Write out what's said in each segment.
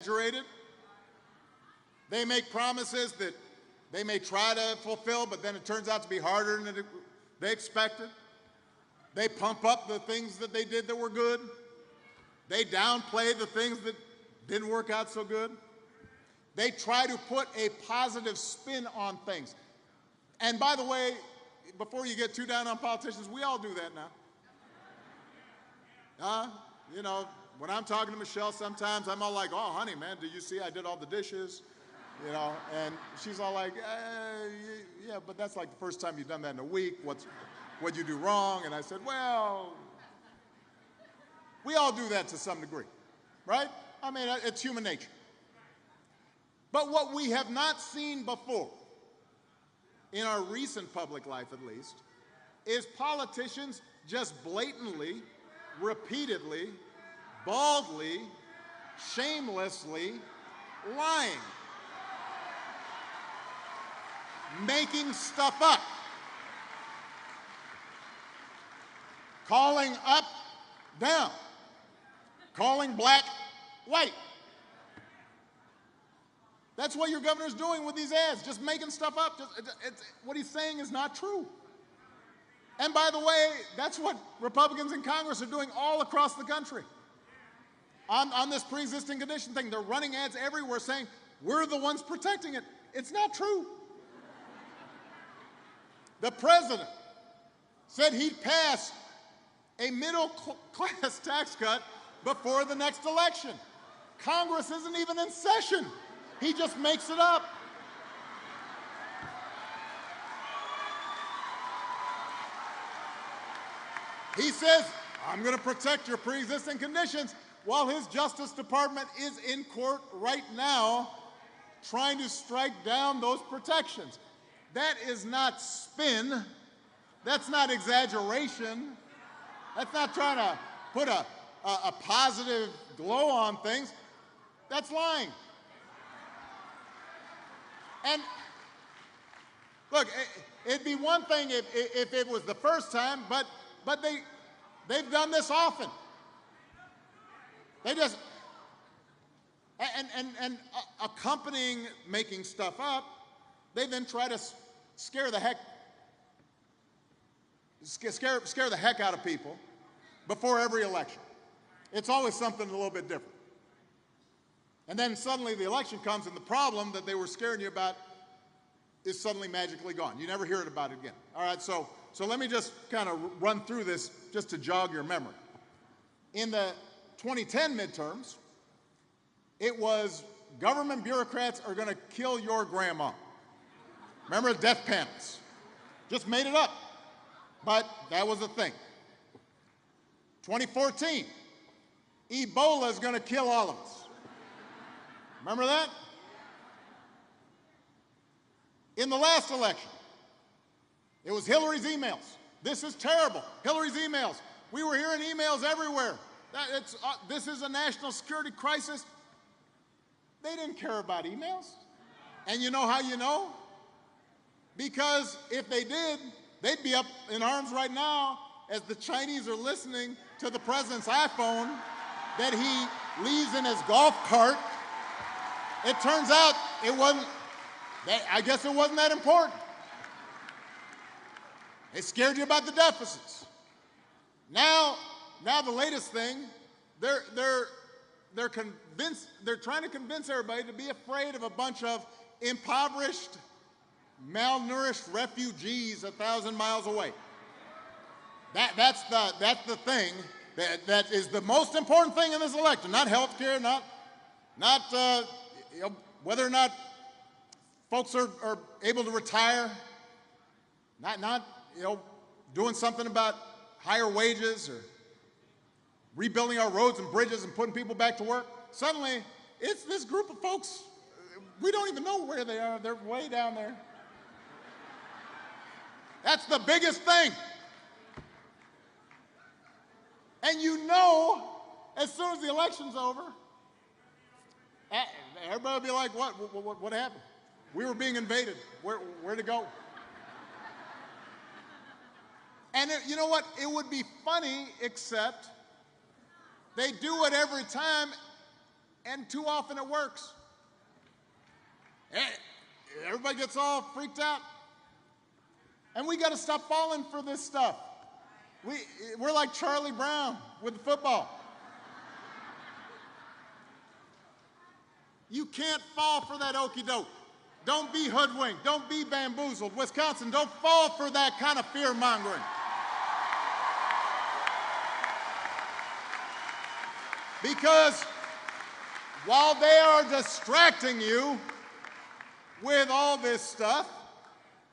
exaggerated. They make promises that they may try to fulfill, but then it turns out to be harder than they expected. They pump up the things that they did that were good. They downplay the things that didn't work out so good. They try to put a positive spin on things. And by the way, before you get too down on politicians, we all do that now. You know, when I'm talking to Michelle, sometimes I'm all like, oh, honey, man, do you see I did all the dishes? You know, and she's all like, yeah, but that's like the first time you've done that in a week. What'd you do wrong? And I said, well, we all do that to some degree, right? I mean, it's human nature. But what we have not seen before, in our recent public life at least, is politicians just blatantly, repeatedly, baldly, shamelessly lying. Making stuff up. Calling up, down. Calling black, white. That's what your governor's doing with these ads, just making stuff up. What he's saying is not true. And by the way, that's what Republicans in Congress are doing all across the country. On this pre-existing condition thing, they're running ads everywhere saying, we're the ones protecting it. It's not true. The president said he'd pass a middle-class tax cut before the next election. Congress isn't even in session. He just makes it up. He says, I'm going to protect your pre-existing conditions, while his Justice Department is in court right now trying to strike down those protections. That is not spin. That's not exaggeration. That's not trying to put a positive glow on things. That's lying. And look, it'd be one thing if it was the first time, but they've done this often. They just, and accompanying making stuff up, they then try to scare the heck out of people before every election. It's always something a little bit different. And then suddenly the election comes and the problem that they were scaring you about is suddenly magically gone. You never hear it about it again. All right, so let me just kind of run through this just to jog your memory. In the 2010 midterms, it was government bureaucrats are going to kill your grandma. Remember the death panels? Just made it up. But that was a thing. 2014, Ebola is going to kill all of us. Remember that? In the last election, it was Hillary's emails. This is terrible. Hillary's emails. We were hearing emails everywhere. This is a national security crisis. They didn't care about emails. And you know how you know? Because if they did, they'd be up in arms right now as the Chinese are listening to the president's iPhone that he leaves in his golf cart. It turns out it wasn't, I guess it wasn't that important. They scared you about the deficits. Now the latest thing, they're convinced, they're trying to convince everybody to be afraid of a bunch of impoverished, malnourished refugees 1,000 miles away. That's the thing that is the most important thing in this election. Not health care, not whether or not folks are able to retire, not doing something about higher wages or rebuilding our roads and bridges and putting people back to work. Suddenly, it's this group of folks, we don't even know where they are. They're way down there. That's the biggest thing. And you know, as soon as the election's over, everybody will be like, what happened? We were being invaded. Where'd it go? And you know what? It would be funny, except they do it every time, And too often it works. Everybody gets all freaked out. And we got to stop falling for this stuff. We're like Charlie Brown with the football. You can't fall for that okie doke. Don't be hoodwinked. Don't be bamboozled. Wisconsin, don't fall for that kind of fear mongering. Because while they are distracting you with all this stuff,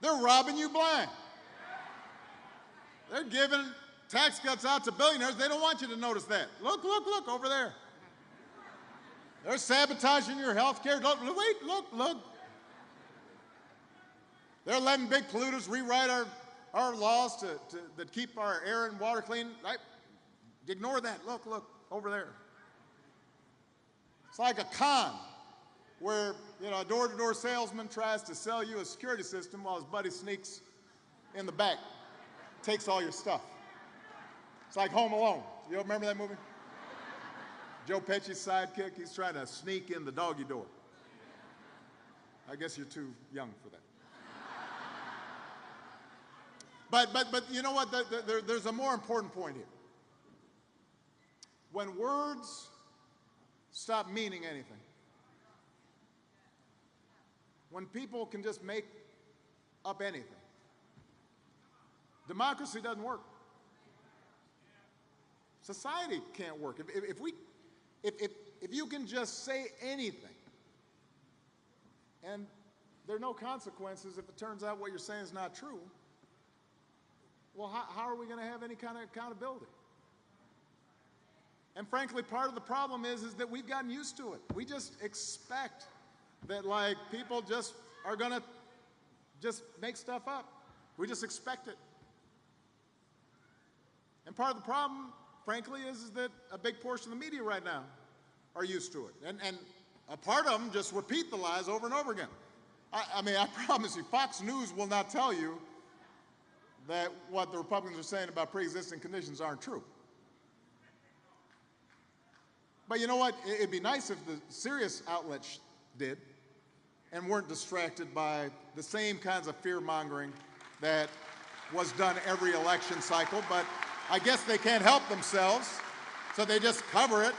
they're robbing you blind. They're giving tax cuts out to billionaires. They don't want you to notice that. Look, look, look over there. They're sabotaging your health care. Wait, look, look. They're letting big polluters rewrite our laws that keep our air and water clean. Ignore that. Look, look, over there. It's like a con where, a door-to-door salesman tries to sell you a security system while his buddy sneaks in the back, takes all your stuff. It's like Home Alone. You remember that movie? Joe Pesci's sidekick, he's trying to sneak in the doggy door. I guess you're too young for that. But you know what? There's a more important point here. When words stop meaning anything, when people can just make up anything, democracy doesn't work. Society can't work. If you can just say anything and there are no consequences if it turns out what you're saying is not true, well, how are we going to have any kind of accountability? And frankly, part of the problem is that we've gotten used to it. We just expect that, people just are going to just make stuff up. We just expect it. And part of the problem, frankly, is that a big portion of the media right now are used to it. And a part of them just repeat the lies over and over again. I promise you, Fox News will not tell you that what the Republicans are saying about pre-existing conditions aren't true. But you know what? It'd be nice if the serious outlets did and weren't distracted by the same kinds of fear-mongering that was done every election cycle. But I guess they can't help themselves, so they just cover it.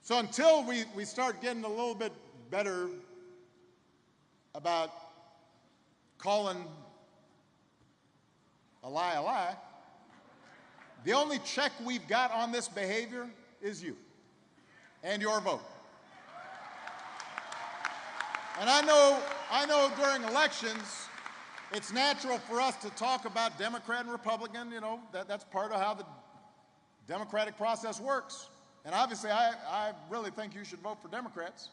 So until we start getting a little bit better about calling a lie, the only check we've got on this behavior is you and your vote. And I know during elections, it's natural for us to talk about Democrat and Republican, that's part of how the democratic process works. And obviously, I really think you should vote for Democrats,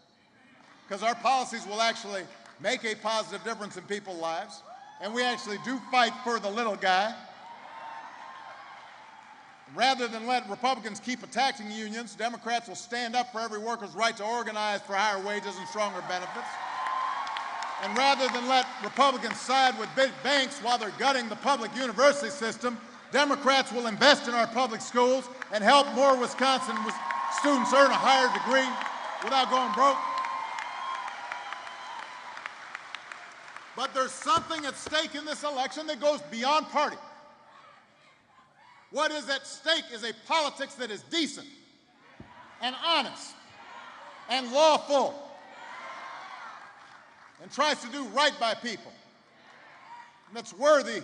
because our policies will actually make a positive difference in people's lives, and we actually do fight for the little guy. Rather than let Republicans keep attacking unions, Democrats will stand up for every worker's right to organize for higher wages and stronger benefits. And rather than let Republicans side with big banks while they're gutting the public university system, Democrats will invest in our public schools and help more Wisconsin students earn a higher degree without going broke. But there's something at stake in this election that goes beyond party. What is at stake is a politics that is decent and honest and lawful and tries to do right by people, and that's worthy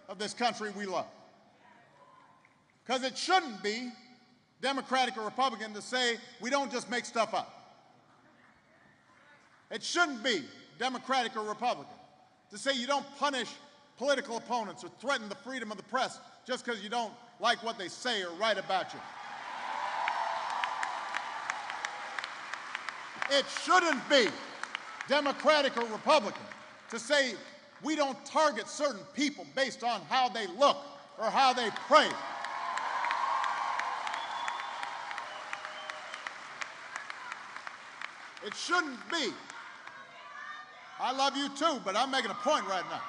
of this country we love. Because it shouldn't be Democratic or Republican to say we don't just make stuff up. It shouldn't be Democratic or Republican to say you don't punish political opponents or threaten the freedom of the press just because you don't like what they say or write about you. It shouldn't be Democratic or Republican to say we don't target certain people based on how they look or how they pray. It shouldn't be. I love you too, but I'm making a point right now.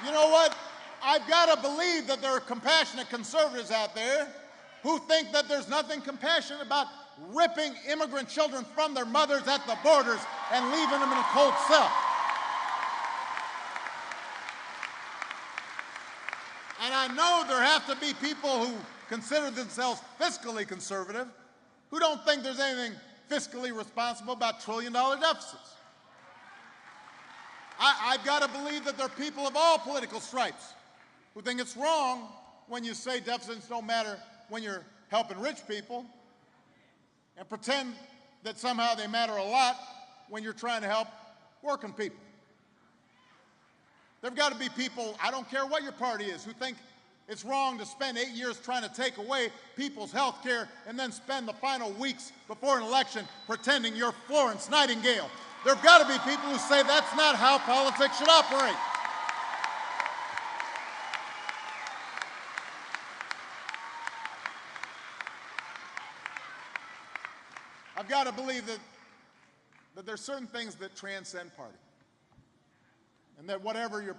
You know what? I've got to believe that there are compassionate conservatives out there who think that there's nothing compassionate about ripping immigrant children from their mothers at the borders and leaving them in a cold cell. And I know there have to be people who consider themselves fiscally conservative who don't think there's anything fiscally responsible about trillion-dollar deficits. I've got to believe that there are people of all political stripes who think it's wrong when you say deficits don't matter when you're helping rich people and pretend that somehow they matter a lot when you're trying to help working people. There've got to be people, I don't care what your party is, who think it's wrong to spend 8 years trying to take away people's health care and then spend the final weeks before an election pretending you're Florence Nightingale. There've got to be people who say that's not how politics should operate. I've got to believe that there's certain things that transcend party, and that whatever your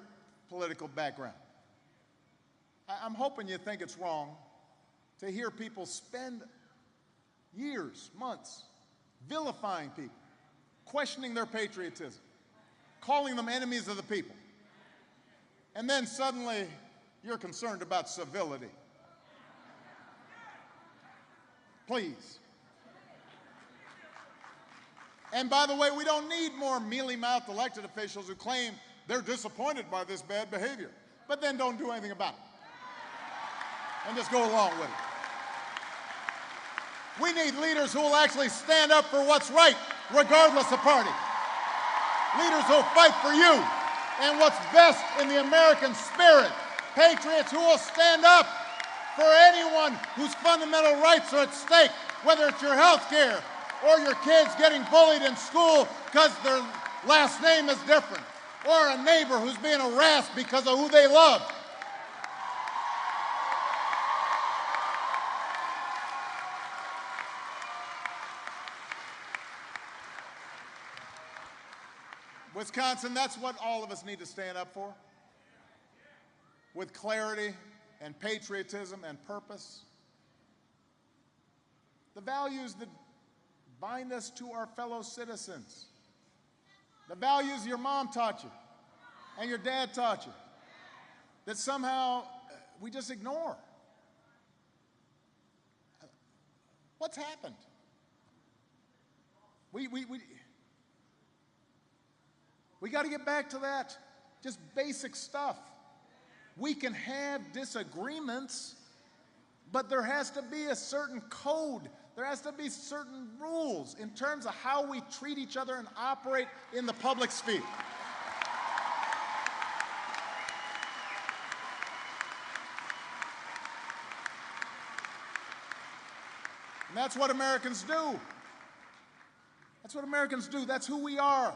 political background, I'm hoping you think it's wrong to hear people spend years, months, vilifying people, questioning their patriotism, calling them enemies of the people, and then suddenly you're concerned about civility. Please. And by the way, we don't need more mealy-mouthed elected officials who claim they're disappointed by this bad behavior, but then don't do anything about it and just go along with it. We need leaders who will actually stand up for what's right, regardless of party. Leaders who will fight for you and what's best in the American spirit. Patriots who will stand up for anyone whose fundamental rights are at stake, whether it's your health care or your kids getting bullied in school because their last name is different, or a neighbor who's being harassed because of who they love. Wisconsin, that's what all of us need to stand up for, with clarity and patriotism and purpose. The values that bind us to our fellow citizens. The values your mom taught you and your dad taught you that somehow we just ignore. What's happened? We got to get back to that, just basic stuff. We can have disagreements, but there has to be a certain code. There has to be certain rules in terms of how we treat each other and operate in the public sphere. And that's what Americans do. That's what Americans do. That's who we are.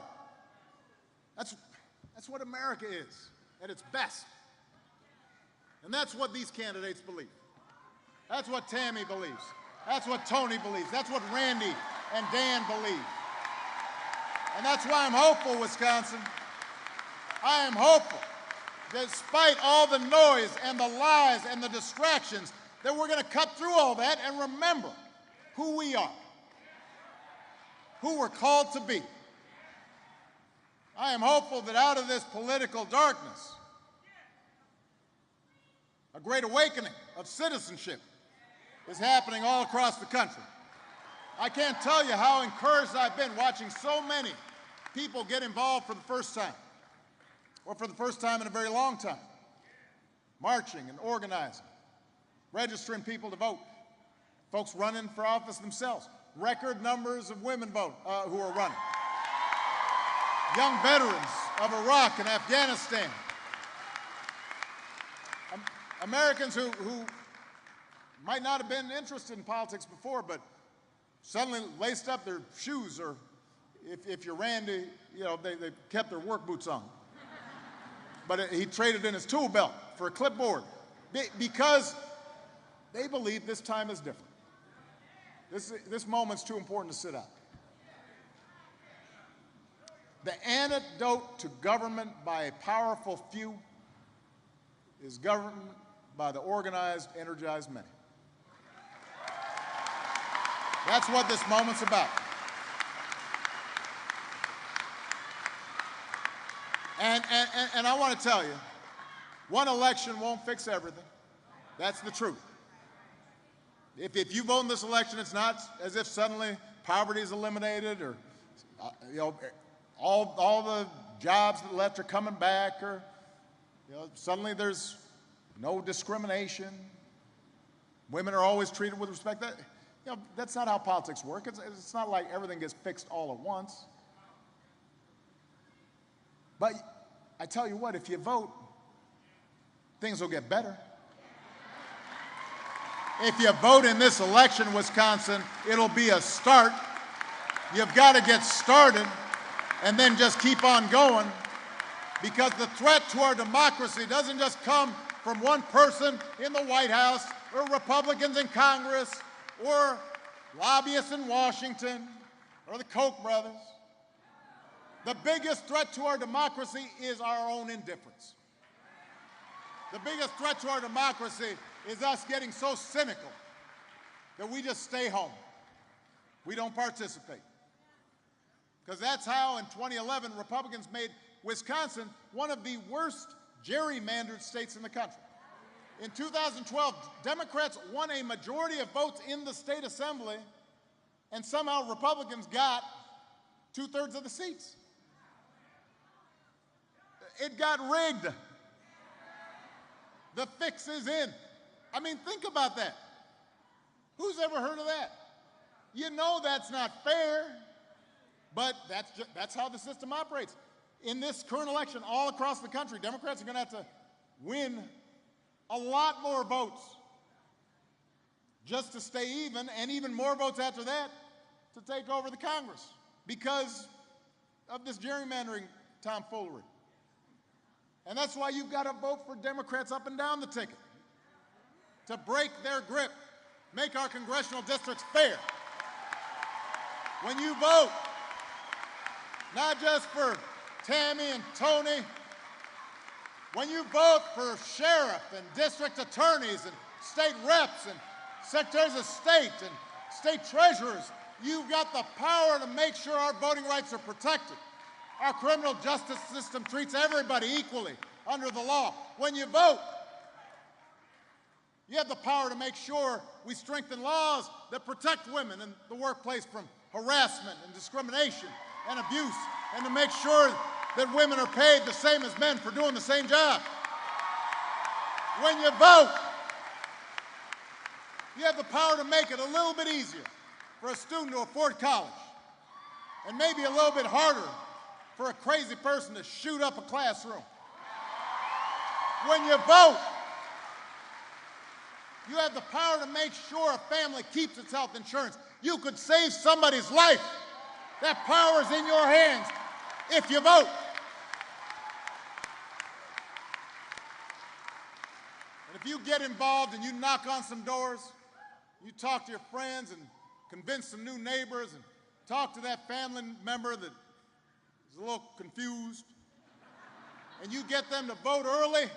That's what America is at its best. And that's what these candidates believe. That's what Tammy believes. That's what Tony believes. That's what Randy and Dan believe. And that's why I'm hopeful, Wisconsin. I am hopeful, despite all the noise and the lies and the distractions, that we're going to cut through all that and remember who we are, who we're called to be. I am hopeful that out of this political darkness, a great awakening of citizenship is happening all across the country. I can't tell you how encouraged I've been watching so many people get involved for the first time, or for the first time in a very long time, marching and organizing, registering people to vote, folks running for office themselves, record numbers of women vote who are running, young veterans of Iraq and Afghanistan, Americans who might not have been interested in politics before, but suddenly laced up their shoes, or if you're Randy, they kept their work boots on. But he traded in his tool belt for a clipboard because they believe this time is different. This moment's too important to sit out. The antidote to government by a powerful few is governed by the organized, energized many. That's what this moment's about. And I want to tell you, one election won't fix everything. That's the truth. If you vote in this election, it's not as if suddenly poverty is eliminated, or all the jobs that left are coming back, or suddenly there's no discrimination. Women are always treated with respect. That's not how politics work. It's not like everything gets fixed all at once. But I tell you what, if you vote, things will get better. If you vote in this election, Wisconsin, it'll be a start. You've got to get started and then just keep on going, because the threat to our democracy doesn't just come from one person in the White House, or Republicans in Congress, or lobbyists in Washington, or the Koch brothers. The biggest threat to our democracy is our own indifference. The biggest threat to our democracy is us getting so cynical that we just stay home. We don't participate. Because that's how, in 2011, Republicans made Wisconsin one of the worst gerrymandered states in the country. In 2012, Democrats won a majority of votes in the state assembly, and somehow Republicans got 2/3 of the seats. It got rigged. The fix is in. I mean, think about that. Who's ever heard of that? You know that's not fair, but that's how the system operates. In this current election, all across the country, Democrats are going to have to win a lot more votes just to stay even, and even more votes after that to take over the Congress because of this gerrymandering tomfoolery. And that's why you've got to vote for Democrats up and down the ticket to break their grip, make our congressional districts fair. When you vote, not just for Tammy and Tony, when you vote for sheriff and district attorneys and state reps and secretaries of state and state treasurers, you've got the power to make sure our voting rights are protected. Our criminal justice system treats everybody equally under the law. When you vote, you have the power to make sure we strengthen laws that protect women in the workplace from harassment and discrimination and abuse, and to make sure that women are paid the same as men for doing the same job. When you vote, you have the power to make it a little bit easier for a student to afford college, and maybe a little bit harder for a crazy person to shoot up a classroom. When you vote, you have the power to make sure a family keeps its health insurance. You could save somebody's life. That power is in your hands if you vote. And if you get involved and you knock on some doors, you talk to your friends and convince some new neighbors and talk to that family member that is a little confused, and you get them to vote early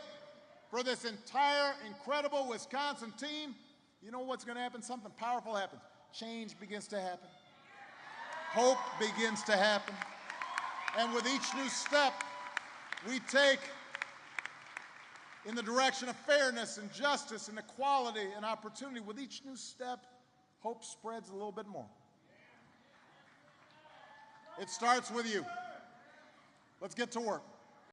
for this entire incredible Wisconsin team, you know what's going to happen? Something powerful happens. Change begins to happen. Hope begins to happen. And with each new step we take in the direction of fairness and justice and equality and opportunity, with each new step, hope spreads a little bit more. It starts with you. Let's get to work.